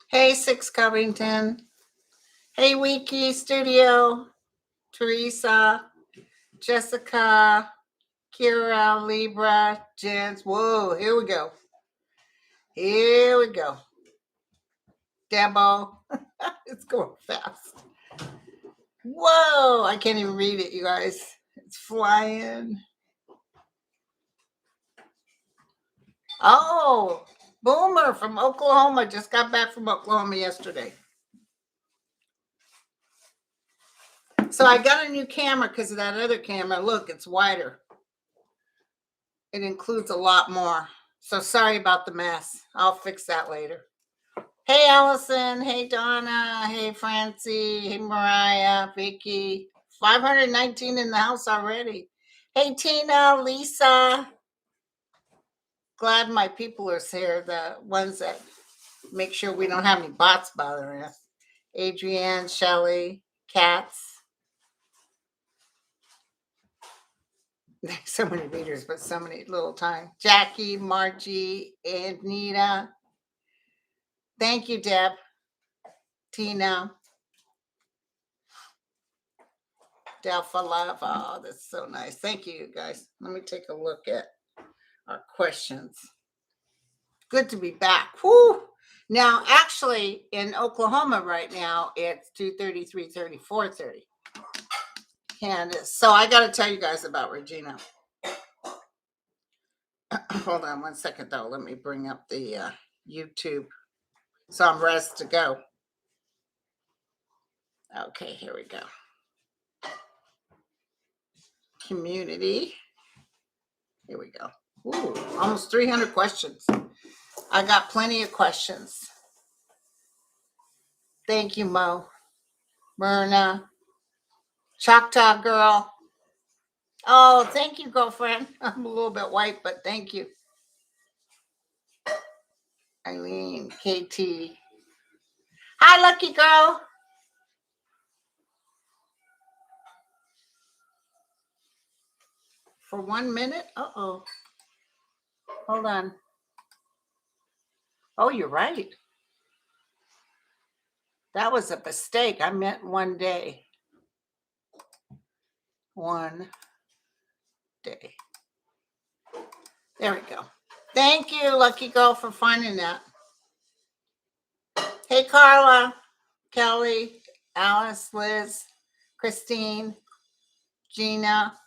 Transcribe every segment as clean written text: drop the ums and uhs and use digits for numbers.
Hey, Six Covington. Hey, Wiki Studio. Teresa, Jessica, Kira, Libra, Jens. Whoa, here we go. Here we go. Debo. It's going fast. Whoa, I can't even read it, you guys. It's flying. Oh, Boomer from Oklahoma. Just got back from Oklahoma yesterday. So I got a new camera because of that other camera. Look, it's wider. It includes a lot more. So sorry about the mess. I'll fix that later. Hey, Allison. Hey, Donna. Hey, Francie. Hey, Mariah. Vicky. 519 in the house already. Hey, Tina. Lisa. Glad my people are here. The ones that make sure we don't have any bots bothering us. Adrienne, Shelly, Cats. So many readers, but so many little time. Jackie, Margie, and Nita. Thank you, Deb. Tina. Delpha Love. Oh, that's so nice. Thank you, guys. Let me take a look at our questions. Good to be back. Whew. Now, actually, in Oklahoma right now, it's 2:30, 3:30, 4:30. And so I got to tell you guys about Regina. Hold on one second, though. Let me bring up the YouTube. So I'm ready to go. Okay, here we go. Community. Here we go. Ooh, almost 300 questions. I got plenty of questions. Thank you, Mo. Myrna. Choctaw girl. Oh, thank you, girlfriend. I'm a little bit white, but thank you. Eileen, KT. Hi, lucky girl. For 1 minute? Uh-oh. Hold on. Oh, you're right. That was a mistake. I meant 1 day. 1 day. There we go. Thank you, lucky girl, for finding that. Hey, Carla, Kelly, Alice, Liz, Christine, Gina.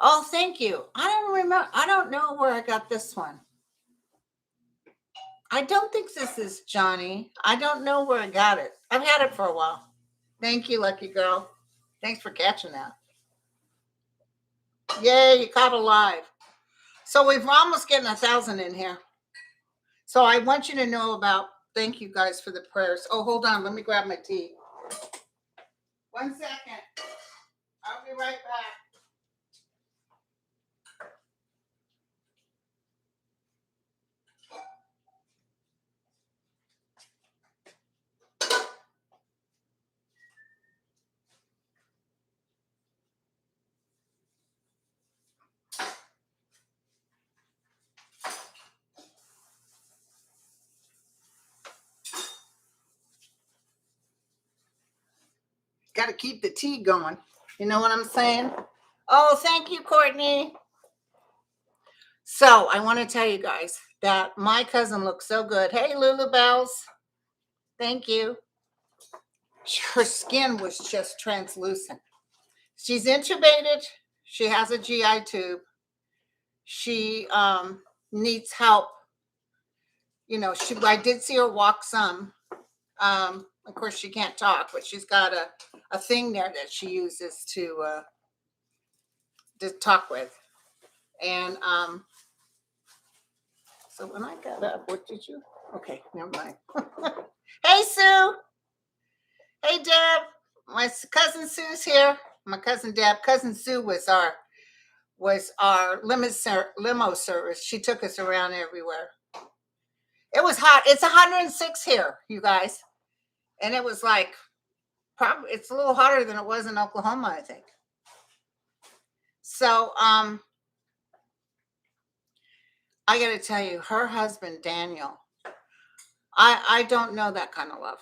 Oh, thank you. I don't remember. I don't know where I got this one. I don't think this is Johnny. I don't know where I got it. I've had it for a while. Thank you, lucky girl. Thanks for catching that. Yay, you caught alive. So we're almost getting 1,000 in here. So I want you to know about, thank you guys for the prayers. Oh, hold on. Let me grab my tea. 1 second. I'll be right back. Got to keep the tea going. You know what I'm saying? Oh, thank you, Courtney. So I want to tell you guys that my cousin looks so good. Hey, Lulu Bells. Thank you. Her skin was just translucent. She's intubated. She has a GI tube. She needs help. You know, I did see her walk some. Of course, she can't talk, but she's got a thing there that she uses to talk with. And so when I got up, what did you? Okay, never mind. Hey, Sue. Hey, Deb. My cousin Sue's here. My cousin Deb. Cousin Sue was our limo service. She took us around everywhere. It was hot. It's 106 here, you guys, and it was like probably it's a little hotter than it was in Oklahoma, I think. So I got to tell you, her husband Daniel. I don't know that kind of love.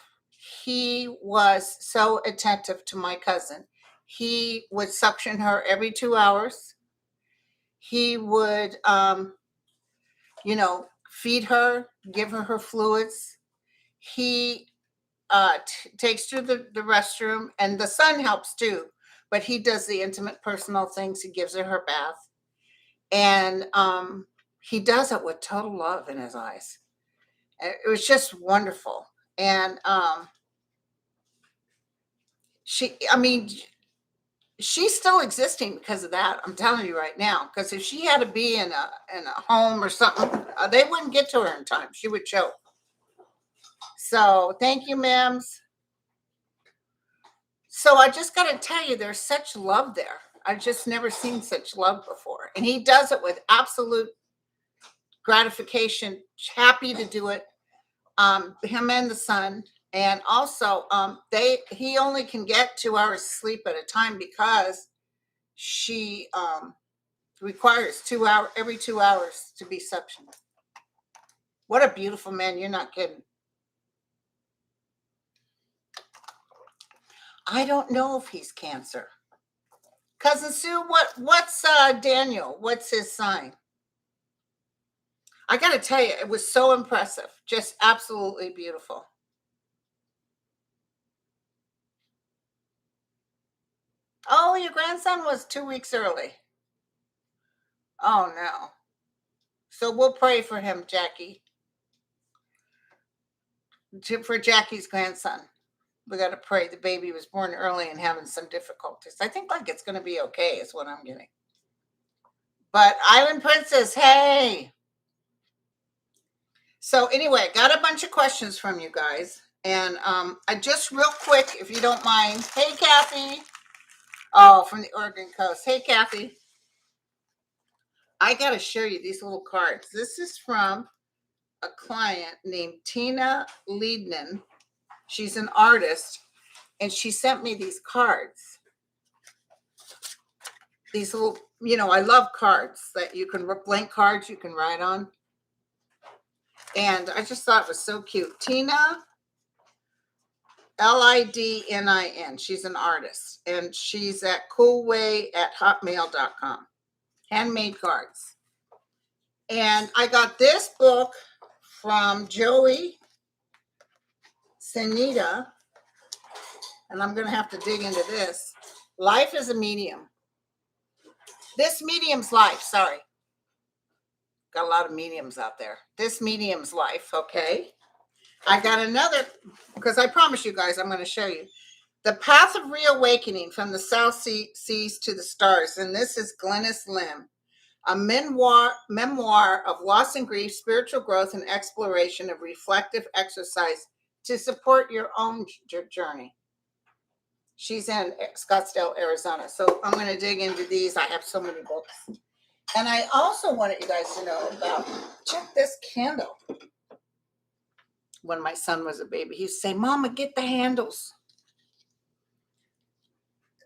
He was so attentive to my cousin. He would suction her every 2 hours. He would, feed her, give her her fluids. He takes to the restroom, and the son helps too, but he does the intimate personal things. He gives her bath, and he does it with total love in his eyes. It was just wonderful. And I mean, she's still existing because of that. I'm telling you right now, because if she had to be in a home or something, they wouldn't get to her in time. She would choke. So thank you, ma'ams. So I just got to tell you, there's such love there. I've just never seen such love before. And he does it with absolute gratification, happy to do it. Him and the son. And also, he only can get 2 hours sleep at a time because she requires 2 hours every 2 hours to be suctioned. What a beautiful man! You're not kidding. I don't know if he's Cancer. Cousin Sue, what's Daniel? What's his sign? I got to tell you, it was so impressive. Just absolutely beautiful. Oh, your grandson was 2 weeks early. Oh, no. So we'll pray for him, Jackie. For Jackie's grandson. We got to pray. The baby was born early and having some difficulties. I think like it's going to be okay is what I'm getting. But Island Princess, hey. So anyway, got a bunch of questions from you guys. And I just real quick, if you don't mind. Hey, Kathy. Oh, from the Oregon coast. Hey, Kathy. I got to show you these little cards. This is from a client named Tina Liedman. She's an artist, and she sent me these cards. These little, I love cards that you can, blank cards you can write on. And I just thought it was so cute. Tina Lidnin. She's an artist, and she's at coolway@hotmail.com. Handmade cards. And I got this book from Joey Senita, and I'm going to have to dig into this. Life is a medium. This medium's life, sorry. Got a lot of mediums out there. This medium's life, okay? I got another, because I promise you guys, I'm going to show you. The Path of Reawakening from the South Seas to the Stars. And this is Glennis Lim. A memoir of loss and grief, spiritual growth, and exploration of reflective exercise to support your own journey. She's in Scottsdale, Arizona. So I'm going to dig into these. I have so many books. And I also wanted you guys to know about, check this candle. When my son was a baby, he used to say, Mama, get the handles.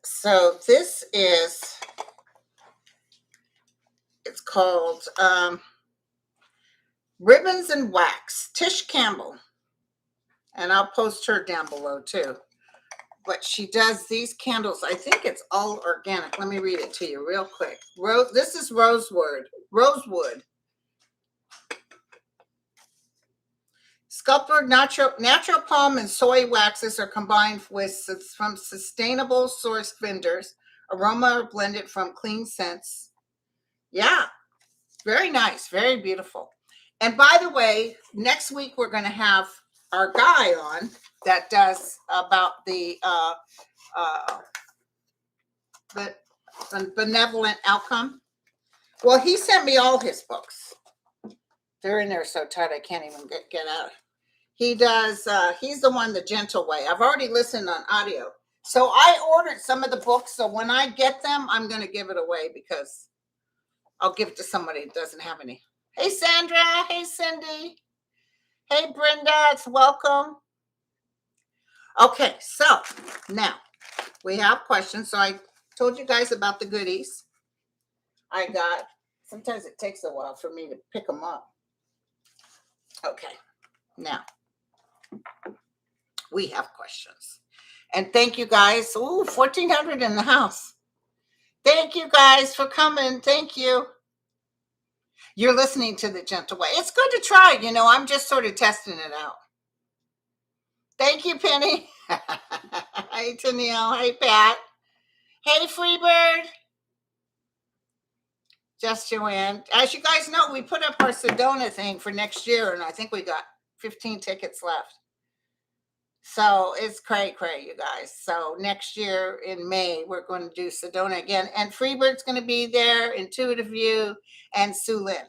So this is, it's called Ribbons and Wax, Tish Campbell. And I'll post her down below too. But she does these candles. I think it's all organic. Let me read it to you real quick. This is rosewood. Sculpted natural palm and soy waxes are combined from sustainable source vendors. Aroma are blended from clean scents. Yeah, very nice, very beautiful. And by the way, next week we're going to have our guy on that does about the benevolent outcome. Well, he sent me all his books. They're in there so tight I can't even get out. He does, he's the one, The Gentle Way. I've already listened on audio. So I ordered some of the books. So when I get them, I'm going to give it away because I'll give it to somebody that doesn't have any. Hey, Sandra. Hey, Cindy. Hey, Brenda. It's welcome. Okay, so now we have questions. So I told you guys about the goodies. Sometimes it takes a while for me to pick them up. Okay, now We have questions. And thank you guys. Ooh, 1,400 in the house. Thank you guys for coming. Thank you. You're listening to The Gentle Way. It's good to try. I'm just sort of testing it out. Thank you, Penny. Hey, Tennille. Hey, Pat. Hey, Freebird. Just Joanne. As you guys know, we put up our Sedona thing for next year, and I think we got 15 tickets left. So it's cray, you guys. So next year in May, we're going to do Sedona again. And Freebird's going to be there, Intuitive View, and Sue Lynn.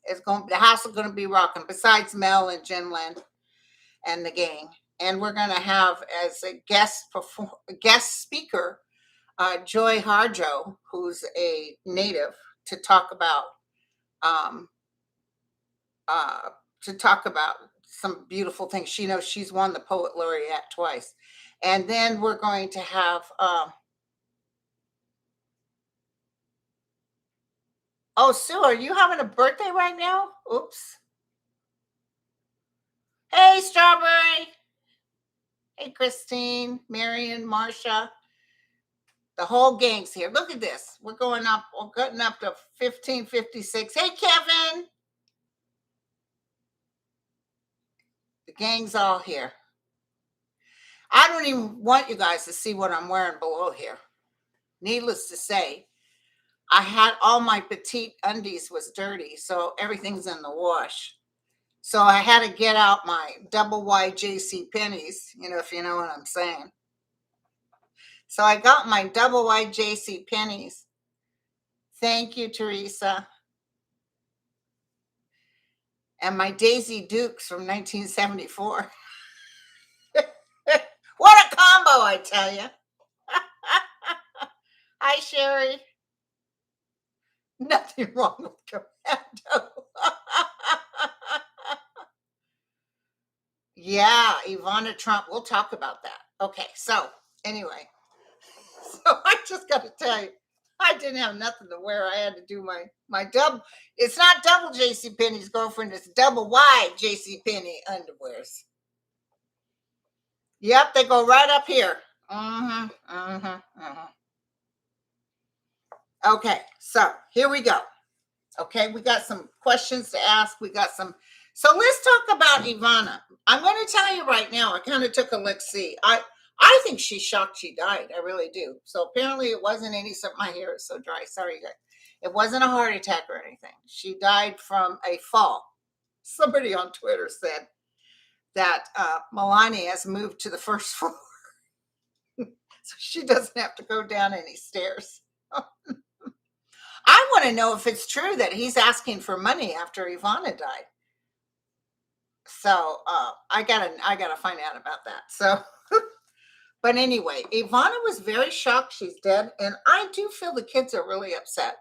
The house is going to be rocking, besides Mel and Jen Lynn and the gang. And we're going to have as a guest speaker, Joy Harjo, who's a native, to talk about some beautiful things. She knows she's won the Poet Laureate twice. And then we're going to have oh, Sue, are you having a birthday right now? Oops. Hey, Strawberry. Hey, Christine, Marion, Marsha. The whole gang's here. Look at this. We're getting up to 1556. Hey, Kevin. The gang's all here. I don't even want you guys to see what I'm wearing below here. Needless to say, I had all my petite undies was dirty, so everything's in the wash. So I had to get out my double wide JC Penney's, if you know what I'm saying. So I got my double wide JC Penney's. Thank you, Teresa. And my Daisy Dukes from 1974. What a combo, I tell you. Hi, Sherry. Nothing wrong with Commando. Yeah, Ivana Trump. We'll talk about that. Okay, so anyway. So I just got to tell you, I didn't have nothing to wear. I had to do my double. It's not double JC Penney's girlfriend. It's double wide JC Penney underwears. Yep, they go right up here. Okay, so here we go. Okay, we got some questions to ask. So let's talk about Ivana. I'm going to tell you right now, I kind of took a look-see. I think she's shocked she died. I really do. So apparently it wasn't my hair is so dry. Sorry, guys. It wasn't a heart attack or anything. She died from a fall. Somebody on Twitter said that Melania has moved to the first floor. So she doesn't have to go down any stairs. I want to know if it's true that he's asking for money after Ivana died. So I gotta find out about that. So, but anyway, Ivana was very shocked she's dead, and I do feel the kids are really upset.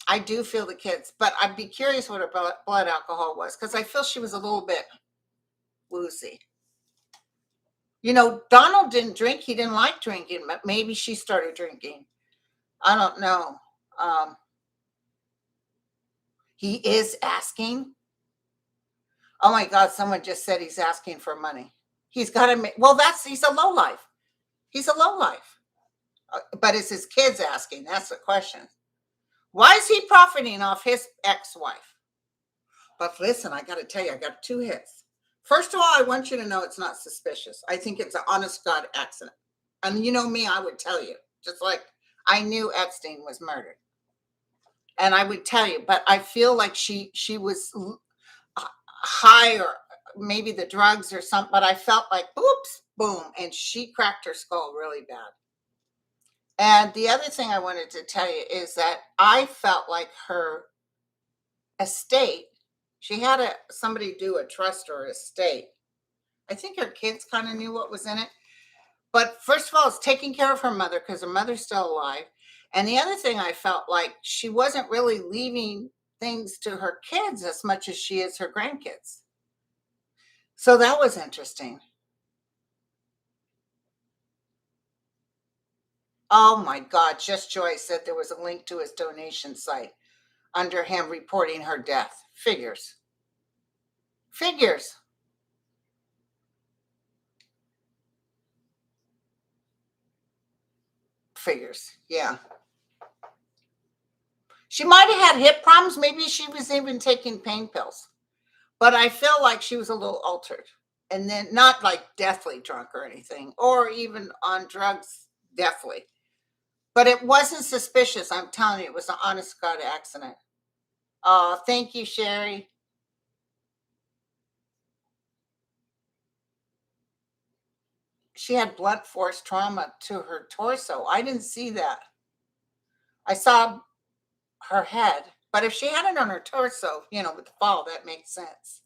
I do feel the kids, but I'd be curious what her blood alcohol was, because I feel she was a little bit woozy. Donald didn't drink. He didn't like drinking, but maybe she started drinking. I don't know. He is asking. Oh my God, someone just said he's asking for money. He's got to make, well, he's a lowlife. He's a lowlife. But it's his kids asking. That's the question. Why is he profiting off his ex-wife? But listen, I got to tell you, I got 2 hits. First of all, I want you to know it's not suspicious. I think it's an honest God accident. And you know me, I would tell you, just like I knew Epstein was murdered. And I would tell you, but I feel like she was high, or maybe the drugs or something, but I felt like, oops, boom, and she cracked her skull really bad. And the other thing I wanted to tell you is that I felt like her estate, she had somebody do a trust or estate. I think her kids kind of knew what was in it. But first of all, it's taking care of her mother, because her mother's still alive. And the other thing, I felt like she wasn't really leaving things to her kids as much as she is her grandkids. So that was interesting. Oh my God, Just Joy said there was a link to his donation site under him reporting her death. Figures. figures. Yeah. She might have had hip problems. Maybe she was even taking pain pills. But I feel like she was a little altered. And then not like deathly drunk or anything, or even on drugs, deathly. But it wasn't suspicious. I'm telling you, it was an honest to God accident. Oh, thank you, Sherry. She had blunt force trauma to her torso. I didn't see that. I saw her head, but if she had it on her torso, with the fall, that makes sense.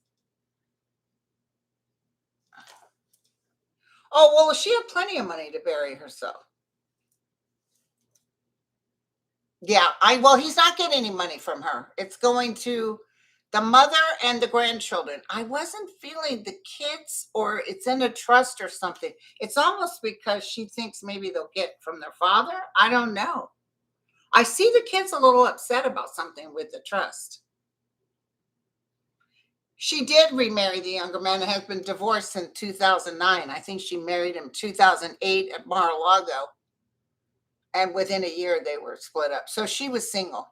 Oh, well, she had plenty of money to bury herself. Yeah, he's not getting any money from her. It's going to the mother and the grandchildren. I wasn't feeling the kids, or it's in a trust or something. It's almost because she thinks maybe they'll get from their father. I don't know. I see the kids a little upset about something with the trust. She did remarry the younger man and has been divorced in 2009. I think she married him 2008 at Mar-a-Lago. And within a year, they were split up. So she was single.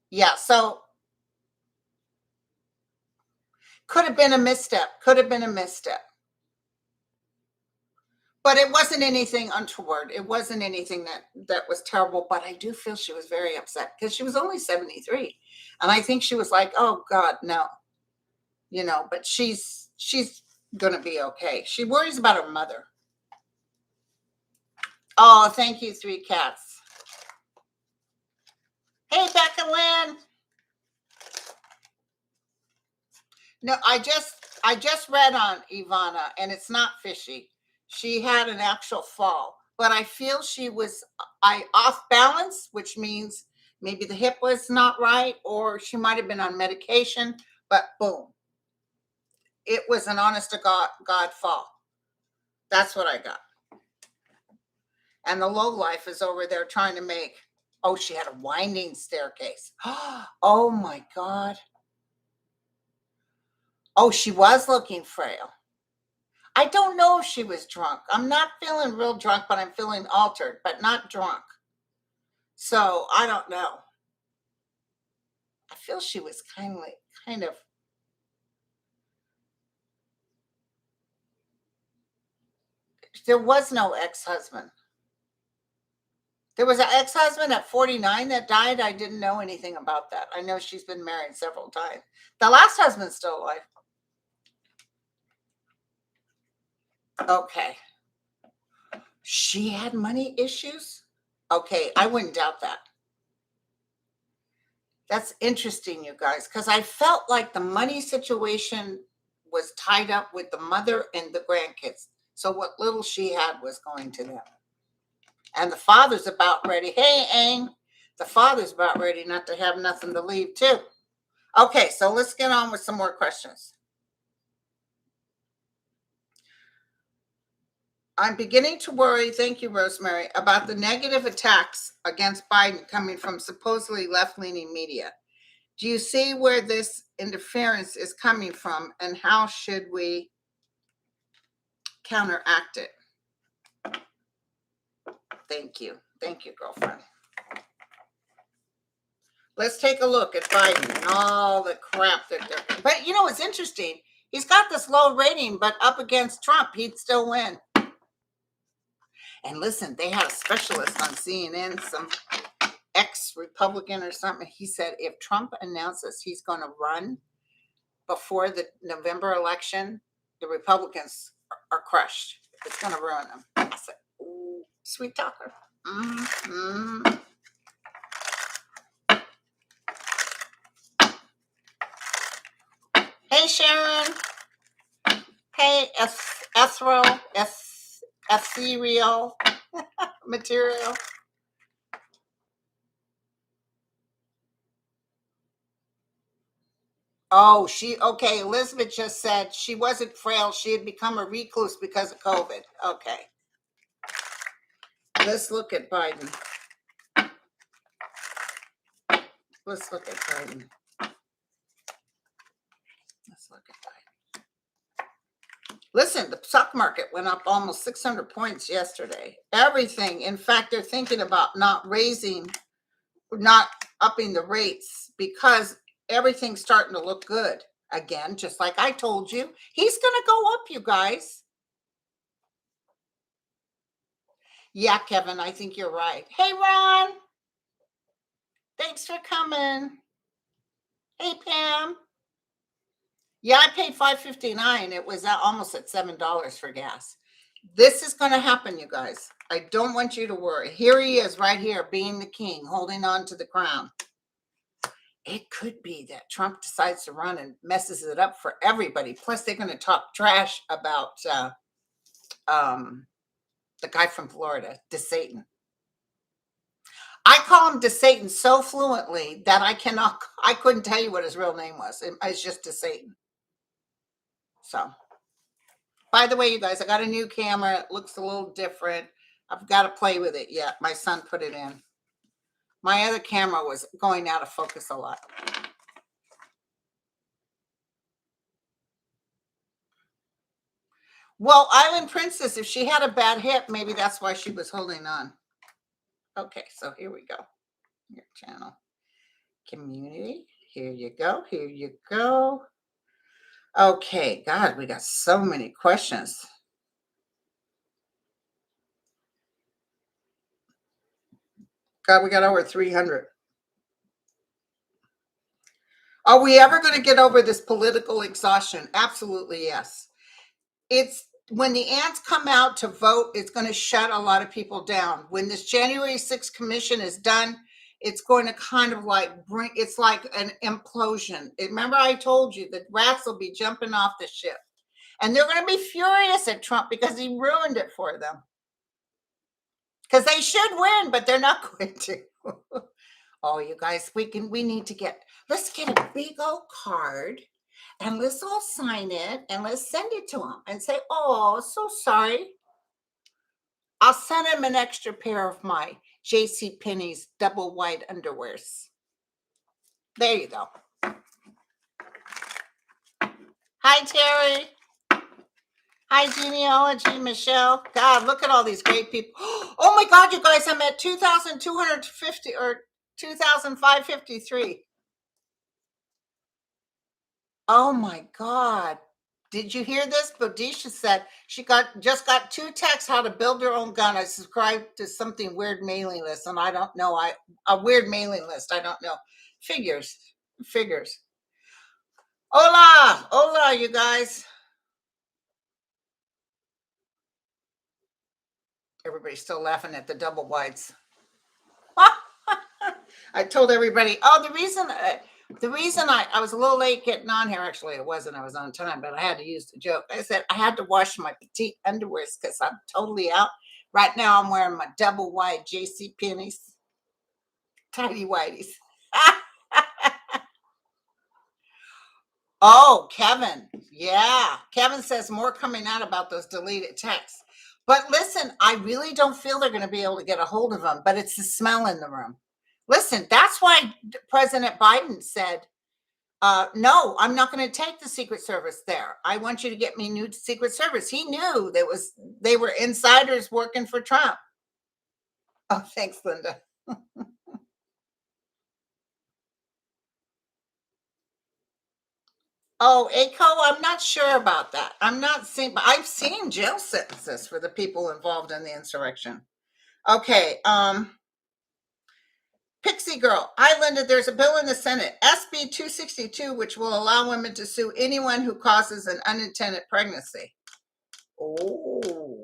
Yeah, so could have been a misstep. Could have been a misstep. But it wasn't anything untoward. It wasn't anything that was terrible. But I do feel she was very upset because she was only 73. And I think she was like, oh, God, no. But she's going to be okay. She worries about her mother. Oh, thank you, 3 cats. Hey, Becca Lynn. No, I just read on Ivana, and it's not fishy. She had an actual fall, but I feel she was off balance, which means maybe the hip was not right, or she might have been on medication. But boom, it was an honest to God fall. That's what I got. And the low life is over there trying to make. Oh, she had a winding staircase. Oh my God. Oh, she was looking frail. I don't know if she was drunk. I'm not feeling real drunk, but I'm feeling altered, but not drunk. So I don't know. I feel she was kind of. There was no ex-husband. There was an ex-husband at 49 that died. I didn't know anything about that. I know she's been married several times. The last husband's still alive. Okay. She had money issues? Okay, I wouldn't doubt that. That's interesting, you guys, because I felt like the money situation was tied up with the mother and the grandkids. So what little she had was going to them. And the father's about ready. Hey, Aang, the father's about ready not to have nothing to leave, too. Okay, so let's get on with some more questions. I'm beginning to worry, thank you, Rosemary, about the negative attacks against Biden coming from supposedly left-leaning media. Do you see where this interference is coming from, and how should we counteract it? Thank you, girlfriend. Let's take a look at Biden and all the crap that they're. But it's interesting. He's got this low rating, but up against Trump, he'd still win. And listen, they had a specialist on CNN, some ex-Republican or something. He said if Trump announces he's going to run before the November election, the Republicans are crushed. It's going to ruin them. I said, ooh, sweet talker. Mm-hmm. Hey, Sharon. Hey, ethereal material. Oh, okay. Elizabeth just said she wasn't frail. She had become a recluse because of COVID. Okay. Let's look at Biden. Let's look at Biden. Let's look at Biden. Listen, the stock market went up almost 600 points yesterday. Everything. In fact, they're thinking about not upping the rates because everything's starting to look good again, just like I told you. He's going to go up, you guys. Yeah, Kevin, I think you're right. Hey, Ron. Thanks for coming. Hey, Pam. Yeah, I paid $5.59. It was almost at $7 for gas. This is going to happen, you guys. I don't want you to worry. Here he is right here, being the king, holding on to the crown. It could be that Trump decides to run and messes it up for everybody. Plus, they're going to talk trash about the guy from Florida, DeSatan. I call him DeSatan so fluently that I couldn't tell you what his real name was. It's just DeSatan. So, by the way, you guys, I got a new camera. It looks a little different. I've got to play with it yet. My son put it in. My other camera was going out of focus a lot. Well, Island Princess, if she had a bad hip, maybe that's why she was holding on. Okay, so here we go. Your channel. Community. Here you go. Here you go. Okay, God, we got so many questions. God, we got over 300. Are we ever going to get over this political exhaustion? Absolutely, yes. It's when the ants come out to vote, it's going to shut a lot of people down. When this January 6th commission is done, it's going to kind of like it's like an implosion. Remember, I told you that rats will be jumping off the ship and they're going to be furious at Trump because he ruined it for them. Because they should win, but they're not going to. Oh, you guys, we need to let's get a big old card and let's all sign it and let's send it to them and say, oh, so sorry. I'll send him an extra pair of my J.C. Penney's double wide underwears. There you go. Hi, Terry. Hi, Genealogy, Michelle. God, look at all these great people. Oh my God, you guys, I'm at 2,250 or 2,553. Oh my God. Did you hear this? Bodisha said she just got 2 texts how to build her own gun. I subscribed to something weird mailing list, and I don't know. A weird mailing list. I don't know. Figures. Hola, you guys. Everybody's still laughing at the double wides. I told everybody. Oh, the reason I was a little late getting on here. Actually, it wasn't. I was on time, but I had to use the joke. I said I had to wash my petite underwears because I'm totally out. Right now, I'm wearing my double wide J.C. Penney's, tidy whities. Oh, Kevin. Yeah. Kevin says more coming out about those deleted texts. But listen, I really don't feel they're going to be able to get a hold of them, but it's the smell in the room. Listen, that's why President Biden said, no, I'm not going to take the Secret Service there. I want you to get me new Secret Service. He knew they were insiders working for Trump. Oh, thanks, Linda. Oh, ACO, I'm not sure about that. But I've seen jail sentences for the people involved in the insurrection. Okay, Pixie Girl. Hi, Linda. There's a bill in the Senate, SB 262, which will allow women to sue anyone who causes an unintended pregnancy. Oh.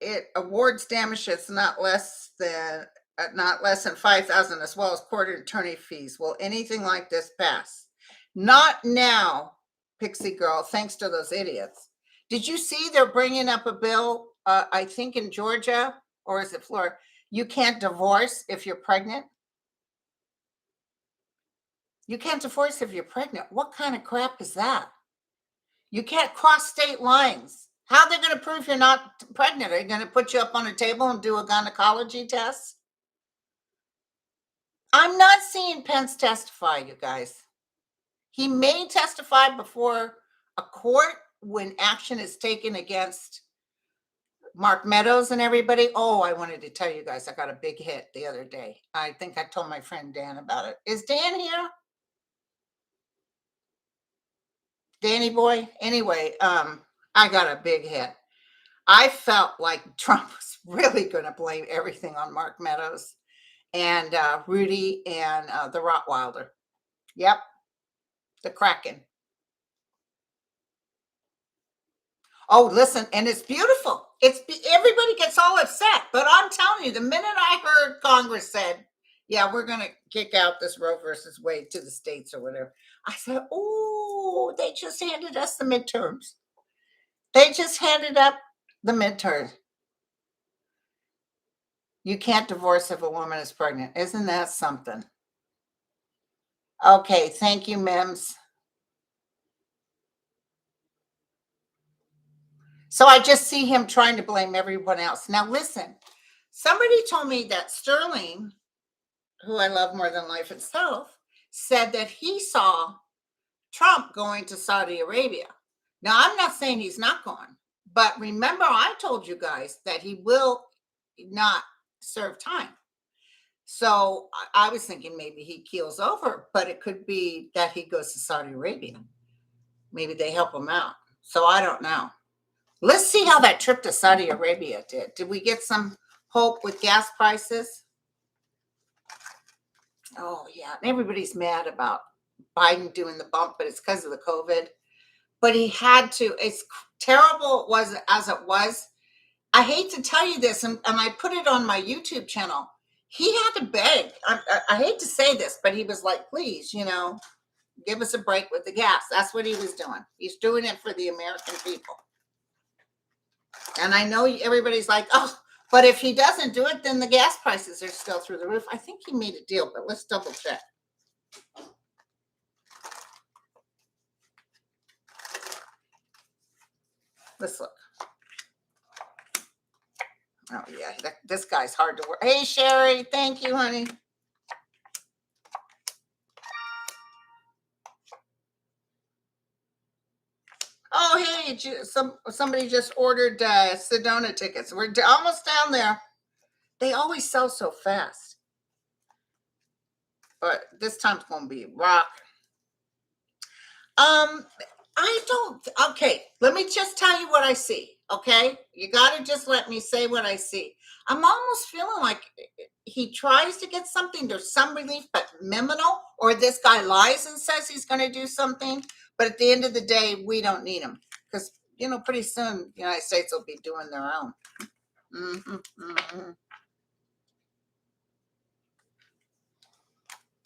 It awards damages not less than $5,000 as well as court attorney fees. Will anything like this pass? Not now, Pixie Girl, thanks to those idiots. Did you see they're bringing up a bill, I think in Georgia, or is it Florida? You can't divorce if you're pregnant. You can't divorce if you're pregnant. What kind of crap is that? You can't cross state lines. How are they going to prove you're not pregnant? Are you going to put you up on a table and do a gynecology test? I'm not seeing Pence testify, you guys. He may testify before a court, when action is taken against Mark Meadows and everybody. Oh, I wanted to tell you guys, I got a big hit the other day. I think I told my friend Dan about it. Is Dan here? Danny boy? Anyway, I got a big hit. I felt like Trump was really going to blame everything on Mark Meadows and Rudy and the Rottweiler. Yep, the Kraken. Oh, listen, and it's beautiful. Everybody gets all upset, but I'm telling you, the minute I heard Congress said, "Yeah, we're going to kick out this Roe versus Wade to the states or whatever," I said, "Oh, they just handed us the midterms. They just handed up the midterms. You can't divorce if a woman is pregnant. Isn't that something?" Okay, thank you, Mims. So I just see him trying to blame everyone else. Now, listen, somebody told me that Sterling, who I love more than life itself, said that he saw Trump going to Saudi Arabia. Now, I'm not saying he's not going, but remember, I told you guys that he will not serve time. So I was thinking maybe he keels over, but it could be that he goes to Saudi Arabia. Maybe they help him out. So I don't know. Let's see how that trip to Saudi Arabia did. Did we get some hope with gas prices? Oh, yeah. And everybody's mad about Biden doing the bump, but it's because of the COVID. But he had to. It's terrible was as it was. I hate to tell you this, and I put it on my YouTube channel. He had to beg. I hate to say this, but he was like, please, give us a break with the gas. That's what he was doing. He's doing it for the American people. And I know everybody's like, oh, but if he doesn't do it, then the gas prices are still through the roof. I think he made a deal, but let's double check. Let's look. Oh, yeah, this guy's hard to work. Hey, Sherry, thank you, honey. Oh, hey, somebody just ordered Sedona tickets. We're almost down there. They always sell so fast. But this time's going to be rock. Okay, let me just tell you what I see, okay? You got to just let me say what I see. I'm almost feeling like he tries to get something. There's some relief, but minimal, or this guy lies and says he's going to do something. But at the end of the day, we don't need him because, pretty soon the United States will be doing their own.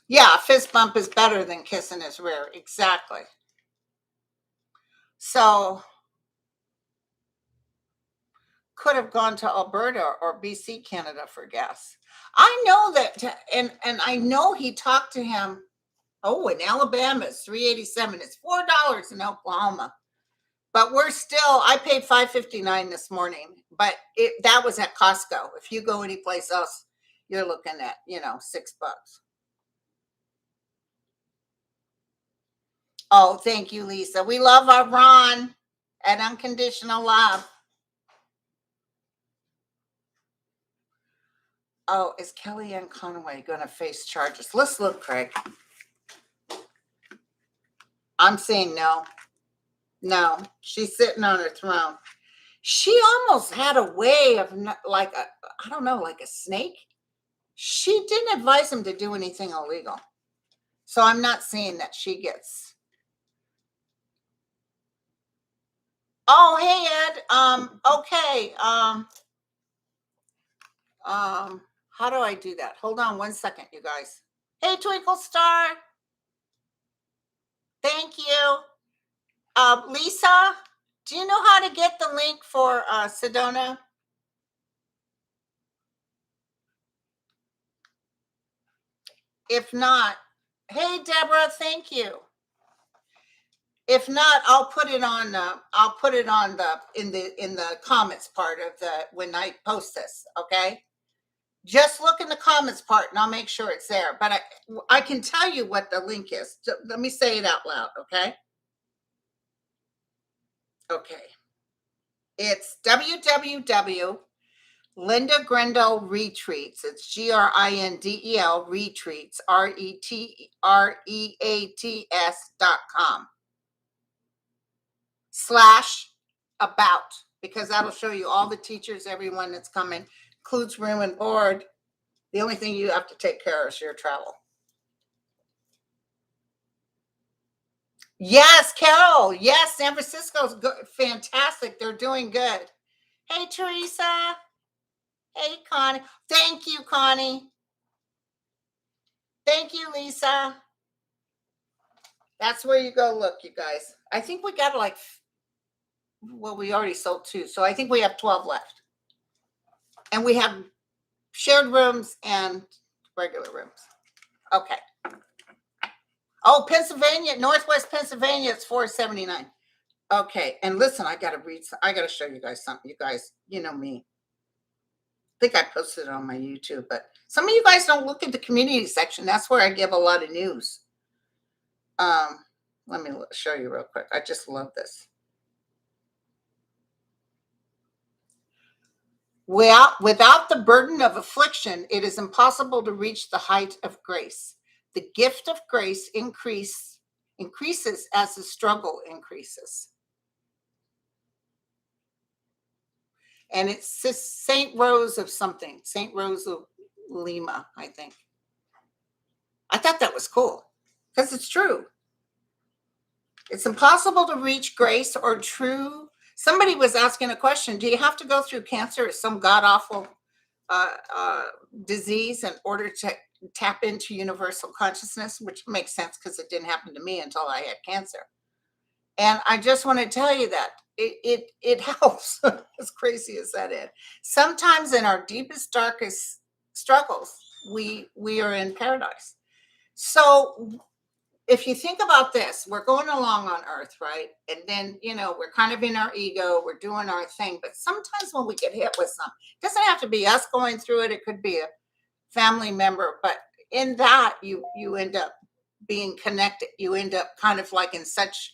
Yeah, a fist bump is better than kissing his rear. Exactly. So could have gone to Alberta or BC, Canada for gas. I know that, and I know he talked to him. Oh, in Alabama, it's $3.87. It's $4 in Oklahoma. But we're still, I paid $5.59 this morning, but that was at Costco. If you go anyplace else, you're looking at, $6. Oh, thank you, Lisa. We love our Ron and unconditional love. Oh, is Kellyanne Conway going to face charges? Let's look, Craig. I'm saying no. No, she's sitting on her throne. She almost had a way of like I don't know, like a snake. She didn't advise him to do anything illegal. So I'm not saying that she gets. Oh, hey, Ed. Okay. How do I do that? Hold on one second, you guys. Hey, Twinkle Star. Thank you. Lisa, do you know how to get the link for Sedona? If not, hey, Deborah, thank you. If not, I'll put it on. I'll put it on in the comments part of when I post this. Okay, just look in the comments part, and I'll make sure it's there. But I can tell you what the link is. Let me say it out loud. Okay. Okay. It's www. Linda Grendel Retreats. It's GRINDEL Retreats, RETREATS.com /about, because that'll show you all the teachers, everyone that's coming, includes room and board. The only thing you have to take care of is your travel. Yes, Carol. Yes, San Francisco's good, fantastic. They're doing good. Hey, Teresa. Hey, Connie. Thank you, Connie. Thank you, Lisa. That's where you go look, you guys. I think we got like, well, we already sold 2. So I think we have 12 left. And we have shared rooms and regular rooms. Okay. Oh, Pennsylvania, Northwest Pennsylvania, it's $479. Okay. And listen, I got to show you guys something. You guys, you know me. I think I posted it on my YouTube, but some of you guys don't look at the community section. That's where I give a lot of news. Let me show you real quick. I just love this. Without the burden of affliction, it is impossible to reach the height of grace. The gift of grace increases as the struggle increases. And it's St. Rose of something, St. Rose of Lima, I think. I thought that was cool because it's true. It's impossible to reach grace or true. Somebody was asking a question. Do you have to go through cancer or some god-awful disease in order to tap into universal consciousness? Which makes sense because it didn't happen to me until I had cancer. And I just want to tell you that it helps, as crazy as that is. Sometimes in our deepest, darkest struggles, we are in paradise. So if you think about this, we're going along on earth, right? And then, we're kind of in our ego, we're doing our thing. But sometimes when we get hit with something, it doesn't have to be us going through it. It could be a family member. But in that, you end up being connected. You end up kind of like in such,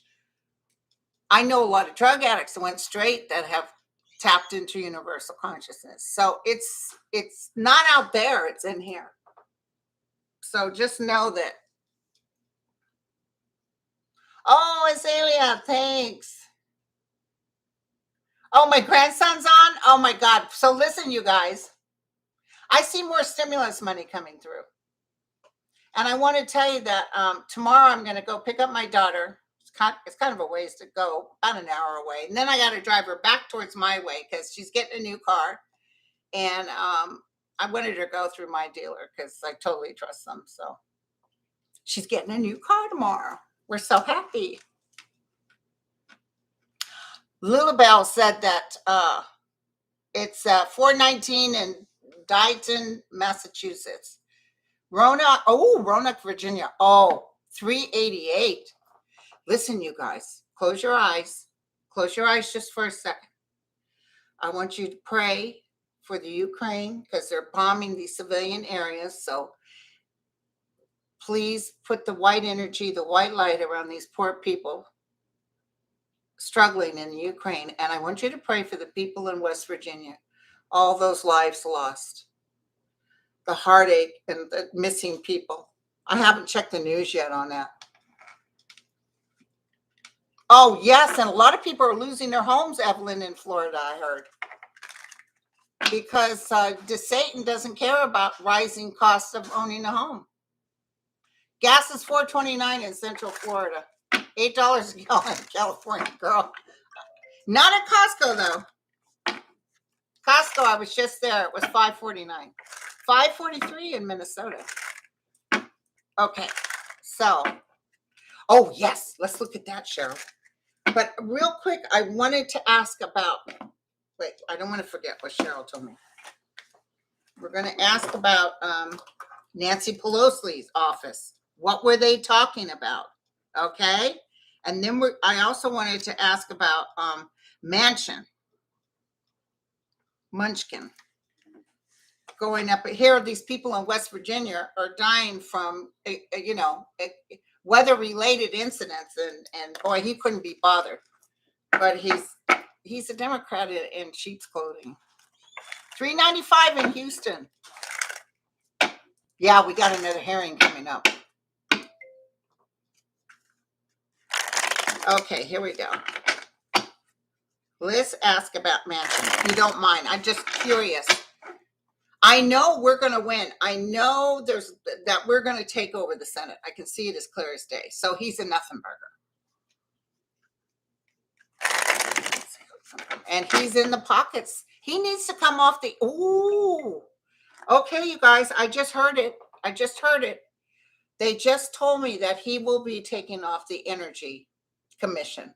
I know a lot of drug addicts that went straight that have tapped into universal consciousness. So it's not out there, it's in here. So just know that. Oh, Azalea, thanks. Oh, my grandson's on? Oh, my God. So listen, you guys. I see more stimulus money coming through. And I want to tell you that tomorrow I'm going to go pick up my daughter. It's kind of a ways to go, about an hour away. And then I got to drive her back towards my way because she's getting a new car. And I wanted her to go through my dealer because I totally trust them. So she's getting a new car tomorrow. We're so happy. Lilibel said that it's 419 in Dighton, Massachusetts. Roanoke, Virginia. Oh, 388. Listen, you guys, close your eyes. Close your eyes just for a second. I want you to pray for the Ukraine because they're bombing these civilian areas. So please put the white energy, the white light around these poor people struggling in Ukraine. And I want you to pray for the people in West Virginia, all those lives lost, the heartache and the missing people. I haven't checked the news yet on that. Oh, yes. And a lot of people are losing their homes, Evelyn, in Florida, I heard. Because Satan doesn't care about rising costs of owning a home. Gas is $4.29 in Central Florida. $8 a gallon in California, girl. Not at Costco, though. Costco, I was just there. It was $5.49. $5.43 in Minnesota. Okay, so, oh, yes, let's look at that, Cheryl. But real quick, I wanted to ask about, wait, I don't want to forget what Cheryl told me. We're going to ask about Nancy Pelosi's office. What were they talking about? Okay. And then I also wanted to ask about Munchkin. Going up here, these people in West Virginia are dying from, weather-related incidents. And boy, he couldn't be bothered. But he's a Democrat in sheep's clothing. $3.95 in Houston. Yeah, we got another hearing coming up. Okay, here we go. Let's ask about Mansion. If you don't mind, I'm just curious. I know we're going to win. I know that we're going to take over the Senate. I can see it as clear as day. So he's a nothing burger. And he's in the pockets. He needs to come off the. Ooh. Okay, you guys, I just heard it. They just told me that he will be taking off the Energy Commission.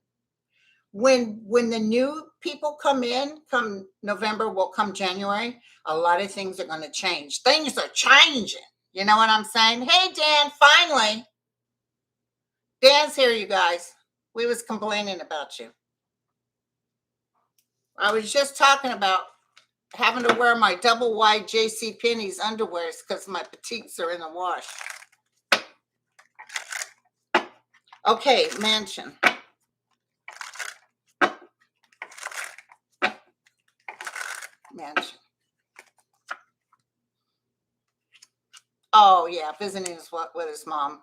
When the new people come in, come November, will come January, a lot of things are going to change. Things are changing. You know what I'm saying? Hey, Dan, finally. Dan's here, you guys. We was complaining about you. I was just talking about having to wear my double wide JC Penney's underwears because my petites are in the wash. Okay, Mansion. Mansion. Oh yeah, visiting with his mom.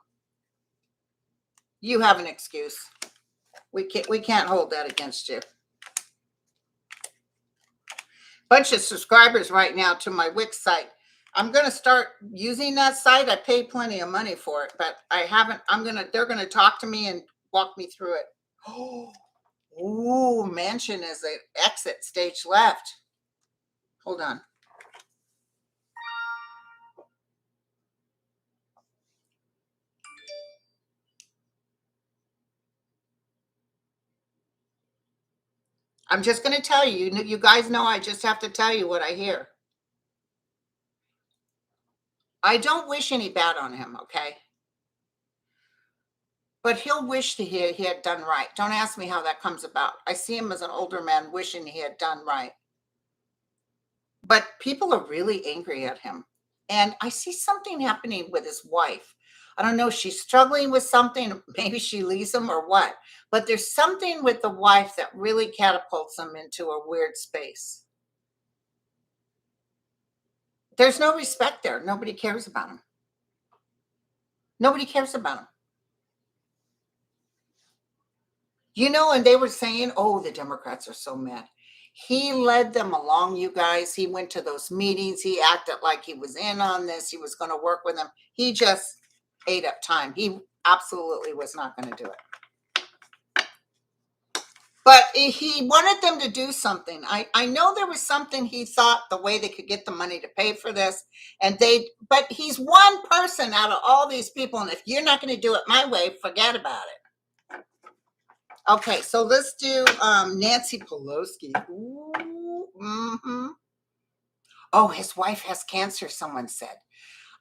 You have an excuse. We can't hold that against you. Bunch of subscribers right now to my Wix site. I'm going to start using that site. I pay plenty of money for it, but I haven't. They're going to talk to me and walk me through it. Oh, Mansion is an exit stage left. Hold on. I'm just going to tell you. You guys know I just have to tell you what I hear. I don't wish any bad on him, okay? But he'll wish that he had done right. Don't ask me how that comes about. I see him as an older man wishing he had done right. But people are really angry at him. And I see something happening with his wife. I don't know, she's struggling with something. Maybe she leaves him or what. But there's something with the wife that really catapults him into a weird space. There's no respect there. Nobody cares about him. Nobody cares about him. You know, and they were saying, oh, the Democrats are so mad. He led them along, you guys. He went to those meetings. He acted like he was in on this. He was going to work with them. He just ate up time. He absolutely was not going to do it. But he wanted them to do something. I know there was something he thought the way they could get the money to pay for this. But he's one person out of all these people. And if you're not going to do it my way, forget about it. Okay, so let's do Nancy Pelosi. Ooh, mm-hmm. Oh, his wife has cancer, someone said.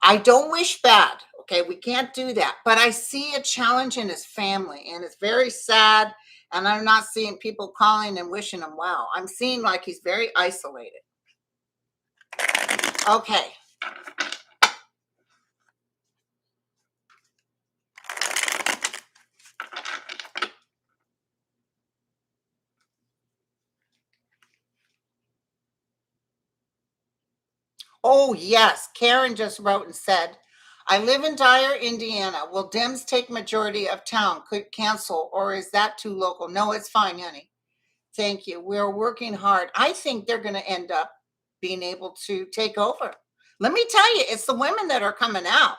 I don't wish bad. Okay, we can't do that. But I see a challenge in his family, and it's very sad. And I'm not seeing people calling and wishing him well. I'm seeing like he's very isolated. Okay. Oh, yes. Karen just wrote and said, I live in Dyer, Indiana. Will Dems take majority of town? Could cancel, or is that too local? No, it's fine, honey. Thank you. We're working hard. I think they're going to end up being able to take over. Let me tell you, it's the women that are coming out.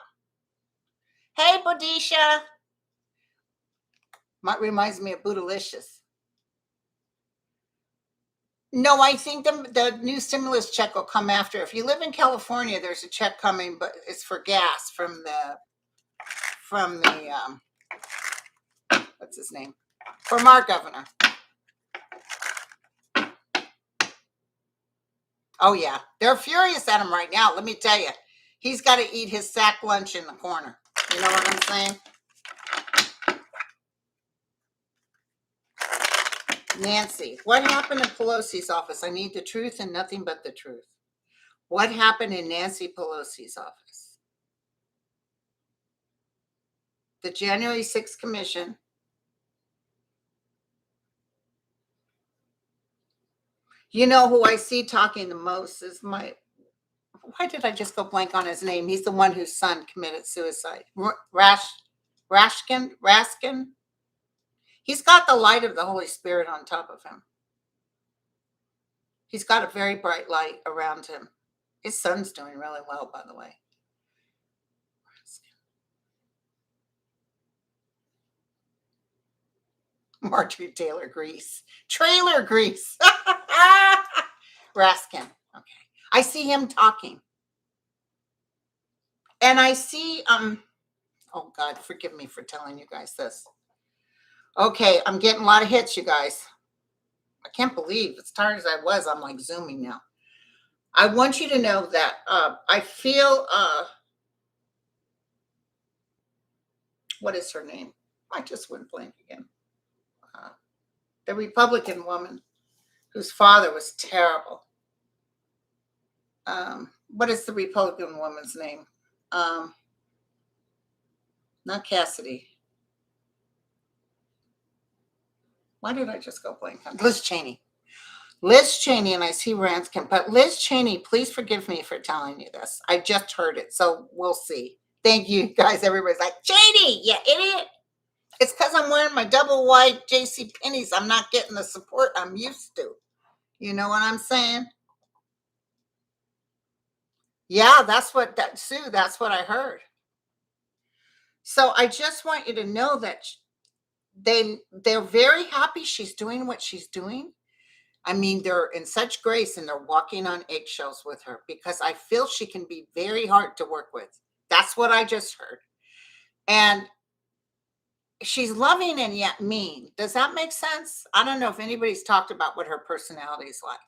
Hey, Bodisha. Reminds me of Bootylicious. No, I think the new stimulus check will come after. If you live in California, there's a check coming, but it's for gas from the what's his name? From our governor. Oh yeah, they're furious at him right now. Let me tell you, he's got to eat his sack lunch in the corner. You know what I'm saying? Nancy, what happened in Pelosi's office? I need the truth and nothing but the truth. What happened in Nancy Pelosi's office? The January 6th commission. You know who I see talking the most is why did I just go blank on his name? He's the one whose son committed suicide. Raskin. He's got the light of the Holy Spirit on top of him. He's got a very bright light around him. His son's doing really well, by the way. Marjorie Taylor Grease. Trailer Grease. Raskin. Okay. I see him talking. And I see, oh God, forgive me for telling you guys this. Okay, I'm getting a lot of hits, you guys. I can't believe, as tired as I was, I'm like zooming now. I want you to know that I feel, what is her name? I just went blank again. The Republican woman whose father was terrible. What is the Republican woman's name? Not Cassidy. Why did I just go blank? Liz Cheney. Liz Cheney, and I see Ranskin, but Liz Cheney, please forgive me for telling you this. I just heard it, so we'll see. Thank you, guys. Everybody's like, Cheney, you idiot. It's because I'm wearing my double wide JC Penney's. I'm not getting the support I'm used to. You know what I'm saying? Yeah, that's what I heard. So I just want you to know that they're very happy she's doing what she's doing. I mean, they're in such grace and they're walking on eggshells with her because I feel she can be very hard to work with. That's what I just heard. And she's loving and yet mean. Does that make sense? I don't know if anybody's talked about what her personality is like.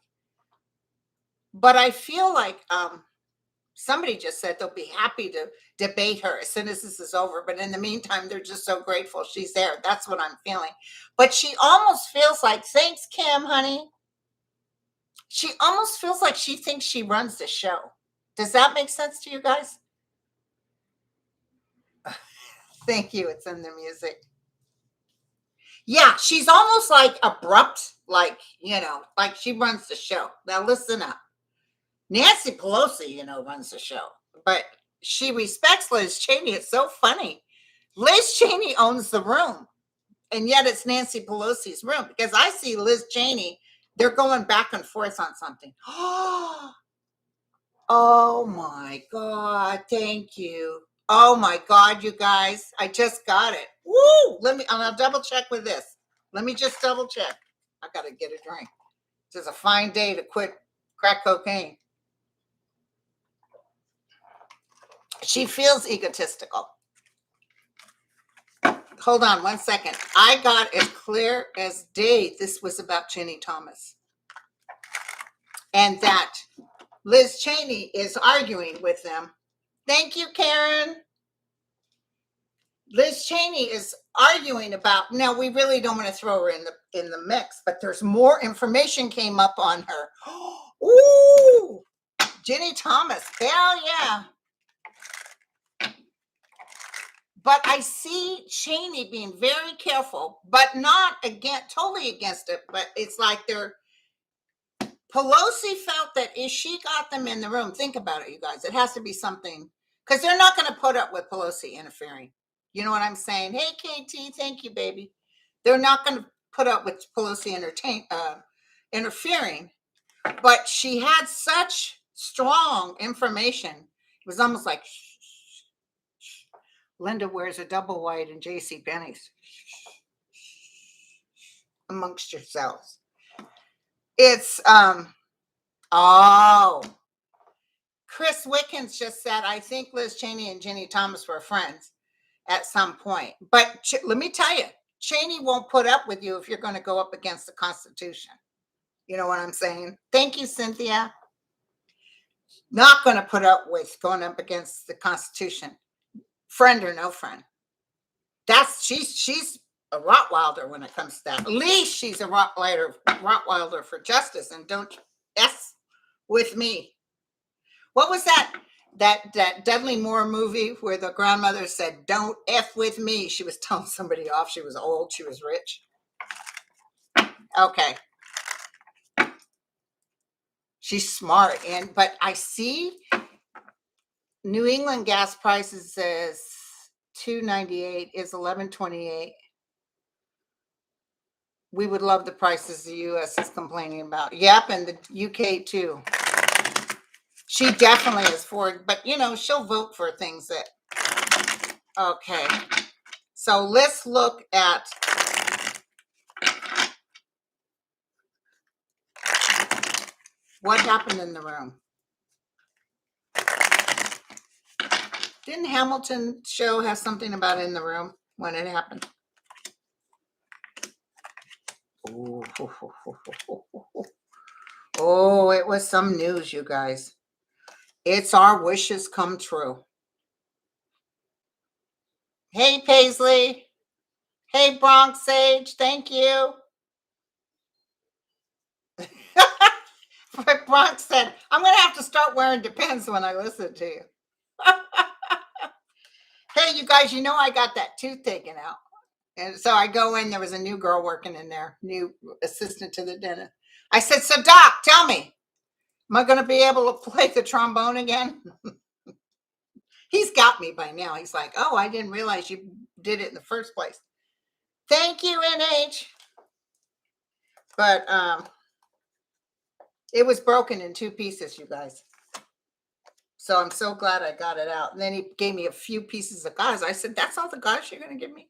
But I feel like somebody just said they'll be happy to debate her as soon as this is over. But in the meantime, they're just so grateful she's there. That's what I'm feeling. But she almost feels like, thanks, Kim, honey. She almost feels like she thinks she runs the show. Does that make sense to you guys? Thank you. It's in the music. Yeah, she's almost like abrupt, like, like she runs the show. Now listen up. Nancy Pelosi, runs the show, but she respects Liz Cheney. It's so funny. Liz Cheney owns the room, and yet it's Nancy Pelosi's room because I see Liz Cheney. They're going back and forth on something. Oh my God. Thank you. Oh my God, you guys. I just got it. Woo! I'll double check with this. Let me just double check. I got to get a drink. This is a fine day to quit crack cocaine. She feels egotistical. Hold on 1 second. I got as clear as day this was about Ginny Thomas. And that Liz Cheney is arguing with them. Thank you, Karen. Liz Cheney is arguing about, now we really don't want to throw her in the mix, but there's more information came up on her. Ooh, Ginny Thomas, hell yeah. But I see Cheney being very careful, but not totally against it. But it's like Pelosi felt that if she got them in the room, think about it, you guys, it has to be something, because they're not going to put up with Pelosi interfering. You know what I'm saying? Hey, KT, thank you, baby. They're not going to put up with Pelosi interfering. But she had such strong information. It was almost like, Linda wears a double wide and JC Penney's amongst yourselves. It's Chris Wickens just said, I think Liz Cheney and Ginny Thomas were friends at some point. But let me tell you, Cheney won't put up with you if you're going to go up against the Constitution. You know what I'm saying? Thank you, Cynthia. Not going to put up with going up against the Constitution. Friend or no friend. She's a Rottweiler when it comes to that. At least she's a Rottweiler for justice, and don't S with me. What was that Dudley Moore movie where the grandmother said, don't F with me? She was telling somebody off. She was old. She was rich. Okay. She's smart. But I see New England gas prices says $2.98 is $11.28. We would love the prices the US is complaining about. Yep, and the UK too. She definitely is for it, but she'll vote for things that. Okay. So let's look at what happened in the room. Didn't Hamilton show have something about in the room when it happened? Ooh. Oh, it was some news, you guys. It's our wishes come true. Hey, Paisley. Hey, Bronx Sage. Thank you. Bronx said, I'm going to have to start wearing Depends when I listen to you. Hey, you guys, I got that tooth taken out. And so I go in, there was a new girl working in there, new assistant to the dentist. I said, so doc, tell me, am I going to be able to play the trombone again? He's got me by now. He's like, oh, I didn't realize you did it in the first place. Thank you, NH. But it was broken in 2 pieces, you guys. So I'm so glad I got it out. And then he gave me a few pieces of gauze. I said, that's all the gauze you're going to give me?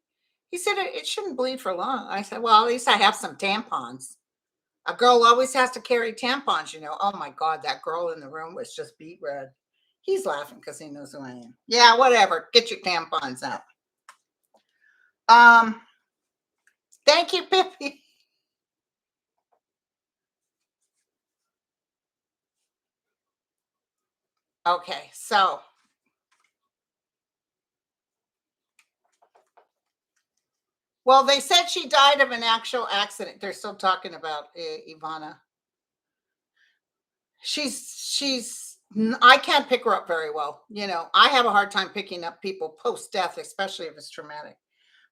He said, it shouldn't bleed for long. I said, well, at least I have some tampons. A girl always has to carry tampons, Oh, my God, that girl in the room was just beet red. He's laughing because he knows who I am. Yeah, whatever. Get your tampons out. Thank you, Pippi. Okay, so well, they said she died of an actual accident. They're still talking about Ivana. She's I can't pick her up very well. I have a hard time picking up people post-death, especially if it's traumatic.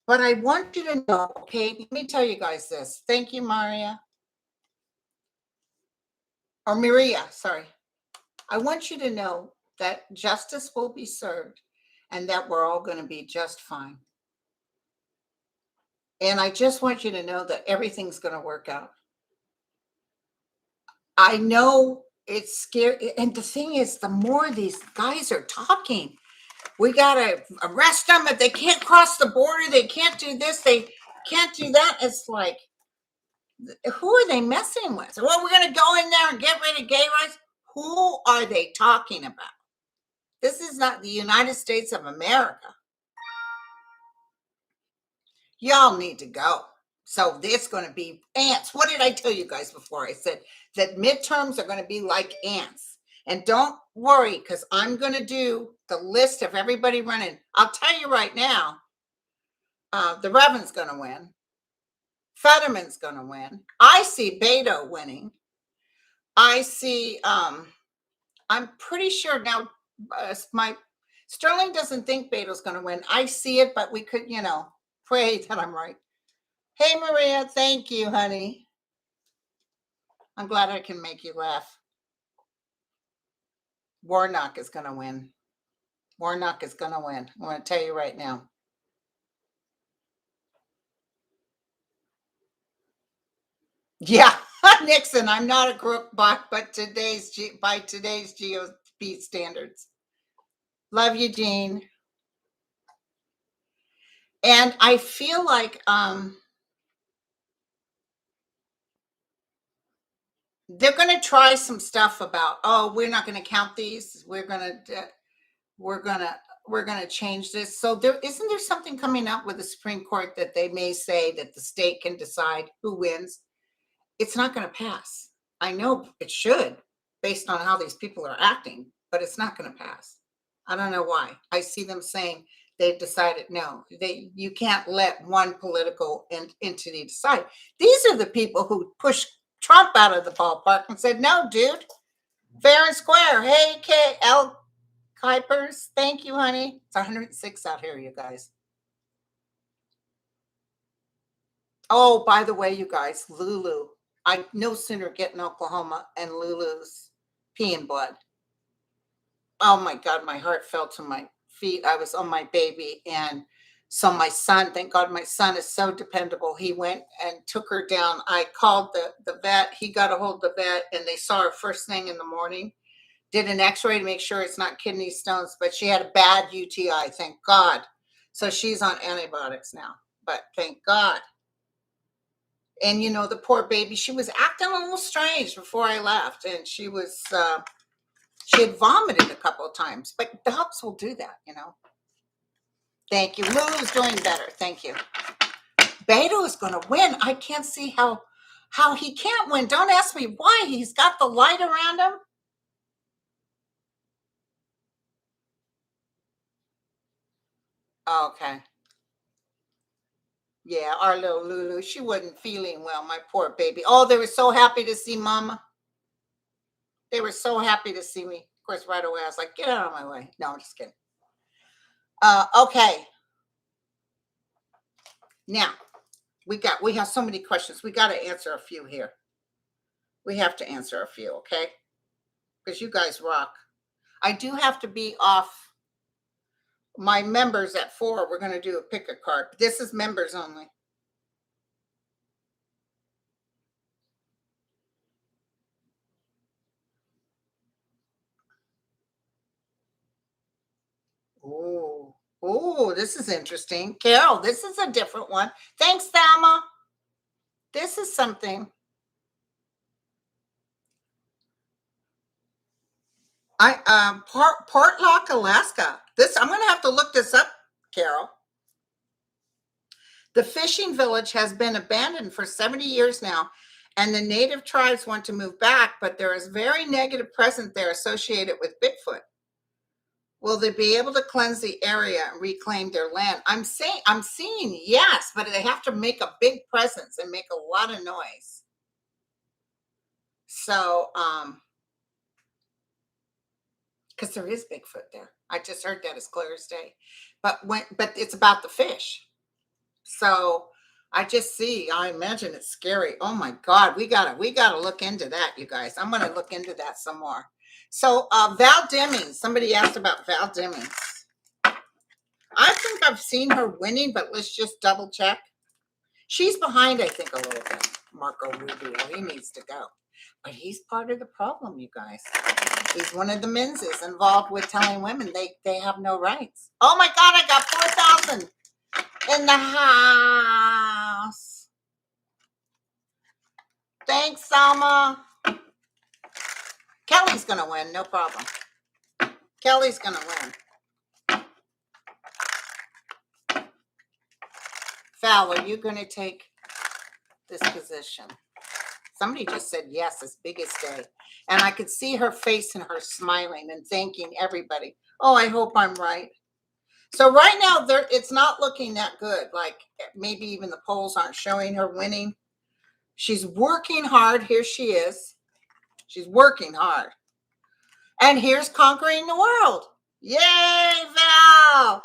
But I want you to know, okay, let me tell you guys this. Thank you, Maria. Or Maria, sorry. I want you to know that justice will be served and that we're all going to be just fine. And I just want you to know that everything's going to work out. I know it's scary. And the thing is, the more these guys are talking, we got to arrest them. If they can't cross the border, they can't do this, they can't do that. It's like, who are they messing with? Well, we're going to go in there and get rid of gay rights. Who are they talking about? This is not the United States of America. Y'all need to go. So it's going to be ants. What did I tell you guys before? I said that midterms are going to be like ants. And don't worry, because I'm going to do the list of everybody running. I'll tell you right now, the Reverend's going to win. Fetterman's going to win. I see Beto winning. I see, I'm pretty sure now, my Sterling doesn't think Beto's going to win. I see it, but we could, pray that I'm right. Hey, Maria, thank you, honey. I'm glad I can make you laugh. Warnock is going to win. Warnock is going to win. I'm going to tell you right now. Yeah, Nixon, I'm not a crook bot, but by today's GOP standards. Love you, Jean. And I feel like they're going to try some stuff about, oh, we're not going to count these. We're going to change this. So isn't there something coming up with the Supreme Court that they may say that the state can decide who wins? It's not going to pass. I know it should, based on how these people are acting, but it's not going to pass. I don't know why. I see them saying they've decided no, you can't let one political entity decide. These are the people who pushed Trump out of the ballpark and said, no, dude, fair and square. Hey, KL Kuipers, thank you, honey. It's 106 out here, you guys. Oh, by the way, you guys, Lulu. I no sooner get in Oklahoma and Lulu's peeing blood. Oh my God, my heart fell to my feet. I was on my baby. And so my son, thank God my son is so dependable. He went and took her down. I called the vet. He got a hold of the vet and they saw her first thing in the morning. Did an x-ray to make sure it's not kidney stones, but she had a bad UTI, thank God. So she's on antibiotics now, but thank God. And the poor baby, she was acting a little strange before I left. And she had vomited a couple of times, but dogs will do that. Thank you. Lulu's doing better. Thank you. Beto is going to win. I can't see how he can't win. Don't ask me why. He's got the light around him. Okay. Yeah, our little Lulu, she wasn't feeling well, my poor baby. Oh, they were so happy to see Mama. They were so happy to see me. Of course, right away, I was like, get out of my way. No, I'm just kidding. Okay. Now, we have so many questions. We got to answer a few here. We have to answer a few, okay? Because you guys rock. I do have to be off my members at 4. We're going to do a pick a card. This is members only. Oh, this is interesting. Carol, this is a different one. Thanks, Thelma. This is something. Portlock, Alaska. I'm going to have to look this up, Carol. The fishing village has been abandoned for 70 years now, and the native tribes want to move back, but there is very negative presence there associated with Bigfoot. Will they be able to cleanse the area and reclaim their land? I'm seeing yes, but they have to make a big presence and make a lot of noise. So, because there is Bigfoot there. I just heard that as clear as day. But it's about the fish. So I imagine it's scary. Oh my God, we gotta look into that, you guys. I'm gonna look into that some more. So Val Demings, somebody asked about Val Demings. I think I've seen her winning, but let's just double check. She's behind, I think, a little bit. Marco Rubio, he needs to go. But he's part of the problem, you guys. He's one of the menses involved with telling women they have no rights. Oh my God, I got 4,000 in the house. Thanks, Salma. Kelly's going to win, no problem. Kelly's going to win. Val, are you going to take this position? Somebody just said yes, as biggest day. And I could see her face and her smiling and thanking everybody. Oh, I hope I'm right. So right now, it's not looking that good. Like maybe even the polls aren't showing her winning. She's working hard. Here she is. She's working hard. And here's conquering the world. Yay, Val!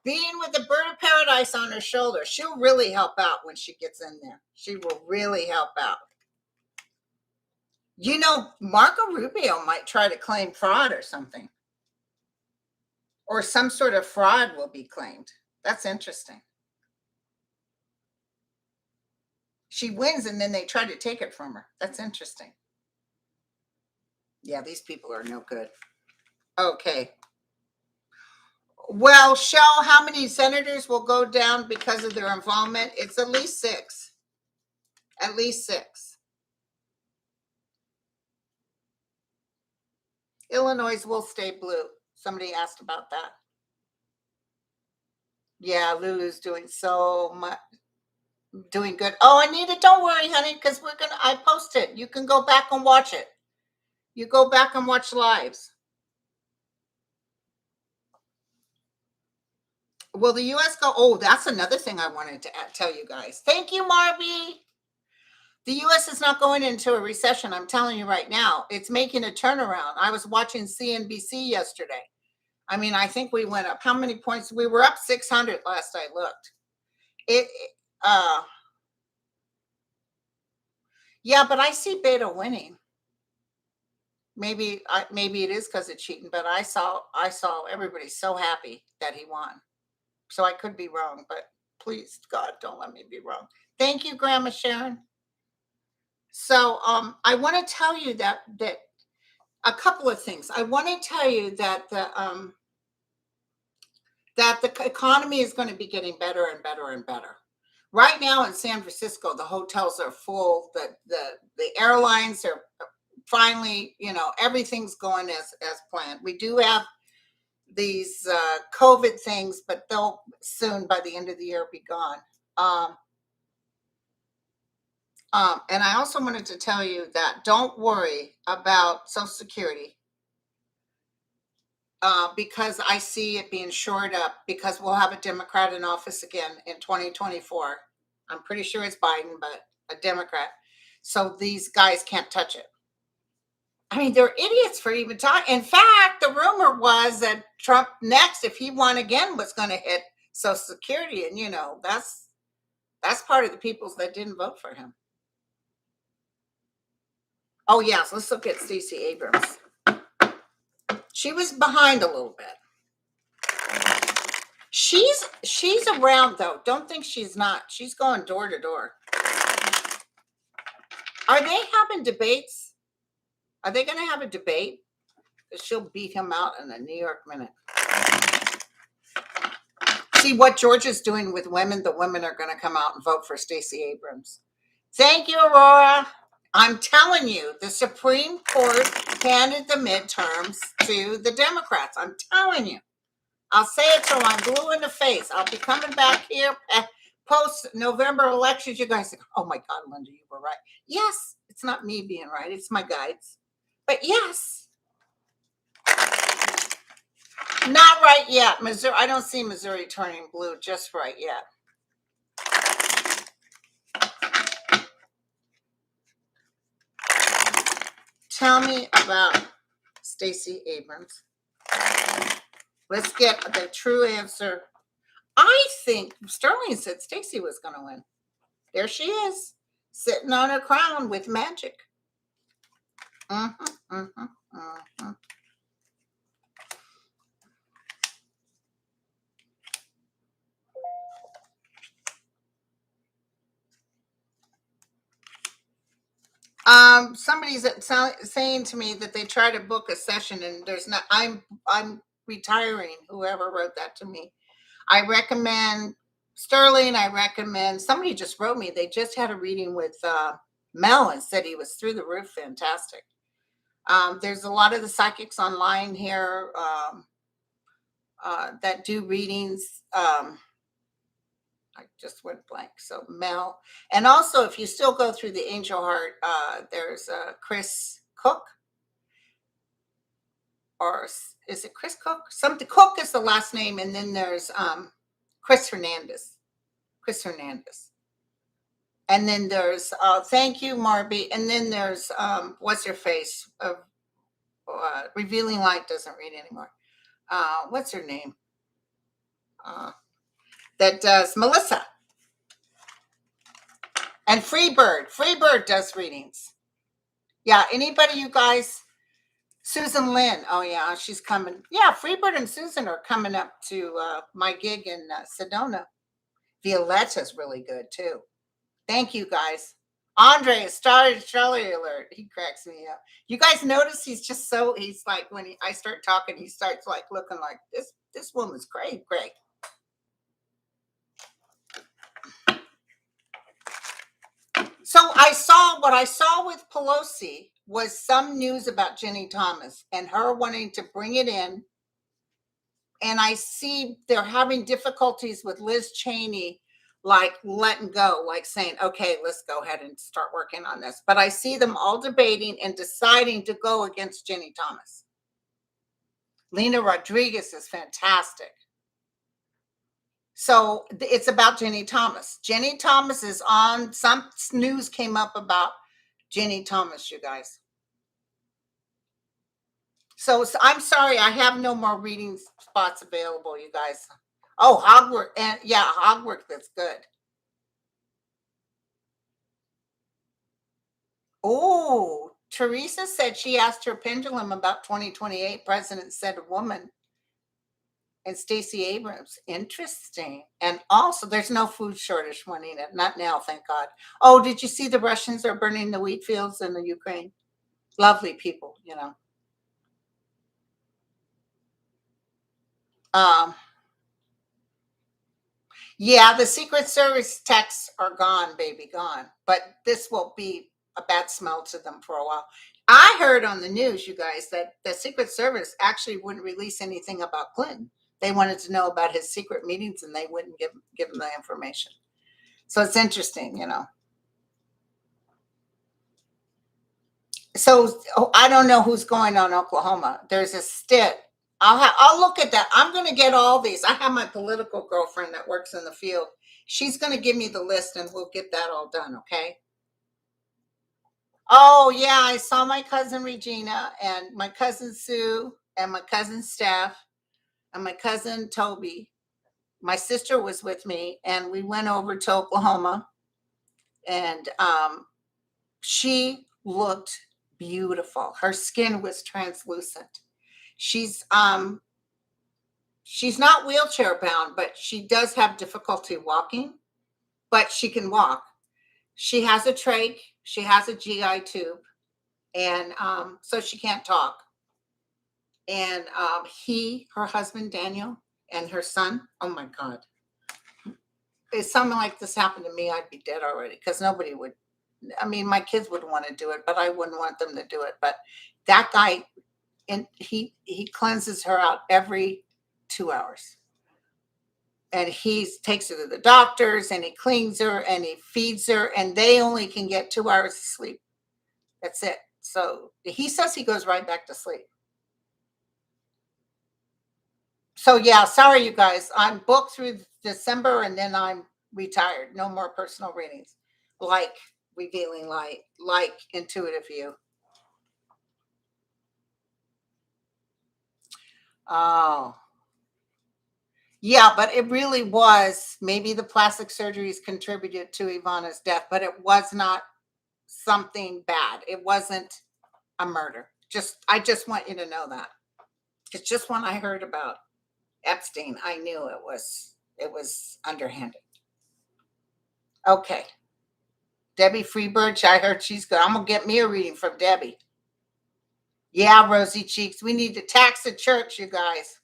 Being with the bird of paradise on her shoulder. She'll really help out when she gets in there. She will really help out. Marco Rubio might try to claim fraud or something. Or some sort of fraud will be claimed. That's interesting. She wins and then they try to take it from her. That's interesting. Yeah, these people are no good. Okay. Well, show how many senators will go down because of their involvement. It's at least 6. At least 6. Illinois will stay blue. Somebody asked about that. Yeah, Lulu's doing so much. Doing good. Oh, Anita, don't worry, honey, because I post it. You can go back and watch it. You go back and watch lives. Will the U.S. go? Oh, that's another thing I wanted to tell you guys. Thank you, Marby. The U.S. is not going into a recession. I'm telling you right now. It's making a turnaround. I was watching CNBC yesterday. I mean, I think we went up. How many points? We were up 600 last I looked. Yeah, but I see Beta winning. maybe it is because of cheating, but I saw everybody so happy that he won. So I could be wrong, but please God, don't let me be wrong. Thank you, Grandma Sharon. So I want to tell you that a couple of things. I want to tell you that the economy is going to be getting better and better and better. Right now in San Francisco, the hotels are full. The airlines are finally, everything's going as planned. We do have these COVID things, but they'll soon, by the end of the year, be gone. Um, and I also wanted to tell you that don't worry about Social Security because I see it being shored up because we'll have a Democrat in office again in 2024. I'm pretty sure it's Biden, but a Democrat. So these guys can't touch it. I mean, they're idiots for even talking. In fact, the rumor was that Trump next, if he won again, was going to hit Social Security. And, that's part of the peoples that didn't vote for him. Oh, yes. Let's look at Stacey Abrams. She was behind a little bit. She's around, though. Don't think she's not. She's going door to door. Are they having debates? Are they going to have a debate? She'll beat him out in a New York minute. See what Georgia's doing with women. The women are going to come out and vote for Stacey Abrams. Thank you, Aurora. I'm telling you, the Supreme Court handed the midterms to the Democrats. I'm telling you. I'll say it till I'm blue in the face. I'll be coming back here post November elections. You guys think, oh my God, Linda, you were right. Yes, it's not me being right. It's my guides. But yes. Not right yet. Missouri. I don't see Missouri turning blue just right yet. Tell me about Stacey Abrams. Let's get the true answer. I think Sterling said Stacey was going to win. There she is, sitting on her crown with magic. Mm-hmm, mm-hmm, mm-hmm. Somebody's saying to me that they try to book a session and there's not. I'm retiring. Whoever wrote that to me, I recommend Sterling. I recommend somebody just wrote me. They just had a reading with Mel and said he was through the roof, fantastic. There's a lot of the psychics online here that do readings. I just went blank. So Mel, and also if you still go through the Angel Heart, there's Chris Cook, or is it Chris Cook? Something Cook is the last name, and then there's Chris Hernandez. Chris Hernandez. And then there's thank you, Marby. And then there's what's your face? Revealing Light doesn't read anymore. What's her name? That does Melissa. And Freebird. Freebird does readings. Yeah, anybody you guys, Susan Lynn. Oh yeah, she's coming. Yeah, Freebird and Susan are coming up to my gig in Sedona. Violetta's really good too. Thank you guys. Andre has started Charlie alert. He cracks me up. You guys notice he's like when I start talking, he starts like looking like this woman's great. So what I saw with Pelosi was some news about Jenny Thomas and her wanting to bring it in. And I see they're having difficulties with Liz Cheney, like letting go, like saying, okay, let's go ahead and start working on this. But I see them all debating and deciding to go against Jenny Thomas. Lena Rodriguez is fantastic. So it's about Jenny Thomas. Jenny Thomas is on. Some news came up about Jenny Thomas, you guys. So I'm sorry, I have no more reading spots available, you guys. Oh, Hogwarts. And yeah, Hogwarts, that's good. Oh, Teresa said she asked her pendulum about 2028. President said a woman. And Stacey Abrams, interesting. And also, there's no food shortage, Juanita. Not now, thank God. Oh, did you see the Russians are burning the wheat fields in the Ukraine? Lovely people, you know. Yeah, the Secret Service texts are gone, baby, gone. But this will be a bad smell to them for a while. I heard on the news, you guys, that the Secret Service actually wouldn't release anything about Clinton. They wanted to know about his secret meetings, and they wouldn't give them the information. So it's interesting, you know. So I don't know who's going on Oklahoma. There's a stit. I'll look at that. I'm going to get all these. I have my political girlfriend that works in the field. She's going to give me the list, and we'll get that all done. Okay. Oh yeah, I saw my cousin Regina and my cousin Sue and my cousin Steph and my cousin Toby. My sister was with me, and we went over to Oklahoma, and she looked beautiful. Her skin was translucent. She's not wheelchair bound, but she does have difficulty walking, but she can walk. She has a trach, she has a GI tube, and so she can't talk. And her husband Daniel, and her son, oh my God. If something like this happened to me, I'd be dead already, because nobody would. I mean, my kids would want to do it, but I wouldn't want them to do it. But that guy, and he cleanses her out every 2 hours. And he takes her to the doctors, and he cleans her, and he feeds her, and they only can get 2 hours of sleep. That's it. So he says he goes right back to sleep. So yeah, sorry you guys. I'm booked through December, and then I'm retired. No more personal readings. Like Revealing Light, like Intuitive View. Oh. Yeah, but it really was, maybe the plastic surgeries contributed to Ivana's death, but it was not something bad. It wasn't a murder. I just want you to know that. It's just when I heard about Epstein, I knew it was underhanded. Okay. Debbie Freebird, I heard she's good. I'm gonna get me a reading from Debbie. Yeah, Rosy Cheeks. We need to tax the church, you guys.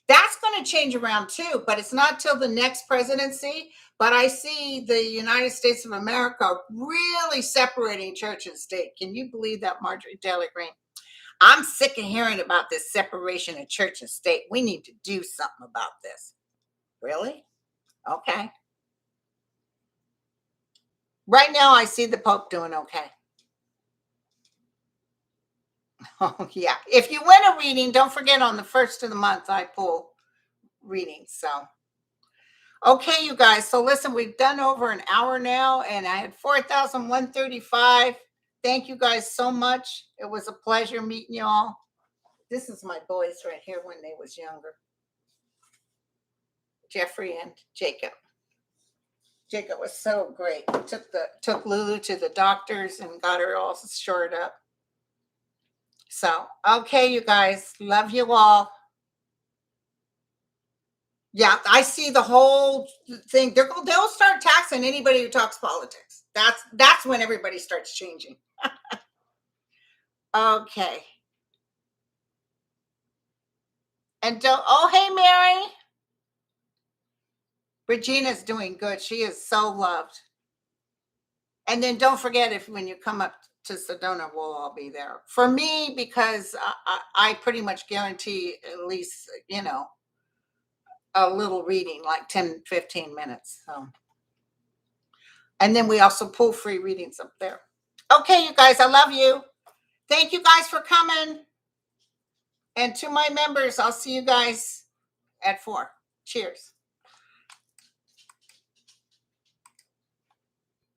That's going to change around too, but it's not till the next presidency. But I see the United States of America really separating church and state. Can you believe that, Marjorie Taylor Greene? I'm sick of hearing about this separation of church and state. We need to do something about this. Really? Okay. Right now, I see the Pope doing okay. Oh, yeah. If you win a reading, don't forget on the first of the month, I pull readings. So, okay, you guys. So listen, we've done over an hour now, and I had 4,135. Thank you guys so much. It was a pleasure meeting you all. This is my boys right here when they was younger. Jeffrey and Jacob. Jacob was so great. Took Lulu to the doctors and got her all shored up. So, okay, you guys. Love you all. Yeah, I see the whole thing. They'll start taxing anybody who talks politics. That's when everybody starts changing. Okay. And oh, hey, Mary. Regina's doing good. She is so loved. And then don't forget, when you come up to Sedona, we'll all be there. For me, because I pretty much guarantee at least, a little reading, like 10, 15 minutes. So. And then we also pull free readings up there. Okay, you guys, I love you. Thank you guys for coming. And to my members, I'll see you guys at 4. Cheers.